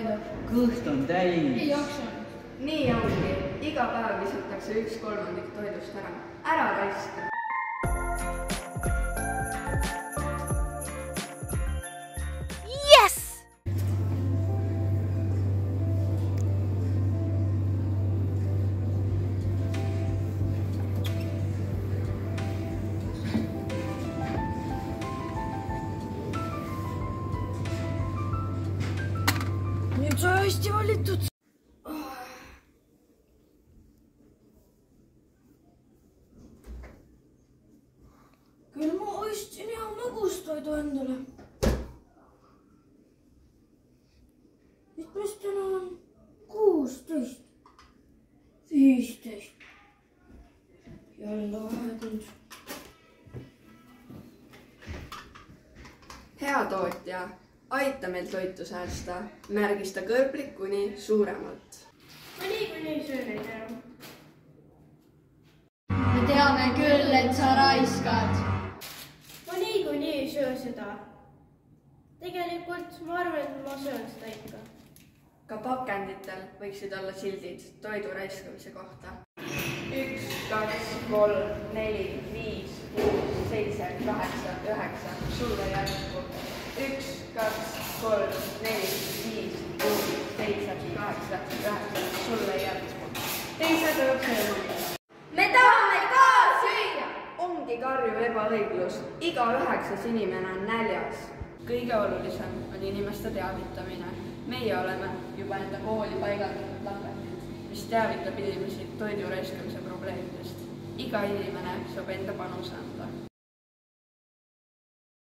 toidu. Kõht on täis. Ei jaksanud. Nii ongi. Iga päev visatakse 1/3 toidust ära. Ära raiska. Nüüd sai hästi valitud. Küll ma ostsin hea magustoidu endale. Mitmest täna on 16, 15. Jälle vahetunud. Hea tootja, aita meil toitu säästa. Märgista kõrblik kuni suuremalt. Ma niikuinii söön neid ära. Me teame küll, et sa raiskad. Ma niikuinii ei söö seda. Tegelikult ma arvan, et ma söön seda ikka. Ka pakenditel võiksid olla sildid toidu raiskamise kohta. 1, 2, 3, 4, 5, 6, 7, 8, 9. Sulle järsku. 1, 2, 3, 4, 5, 6, 7, 8, 9. Sulle järsku. Teised võivad sööma. Me tahame ka süüa! Ongi karju ebaõiglus. Iga 9. inimene on näljas. Kõige olulisem on inimeste teavitamine. Meie oleme juba enda kooli paigaldatud plakatid, mis teavitab inimesi toidu raiskamise probleemidest. Iga inimene saab enda panuse anda.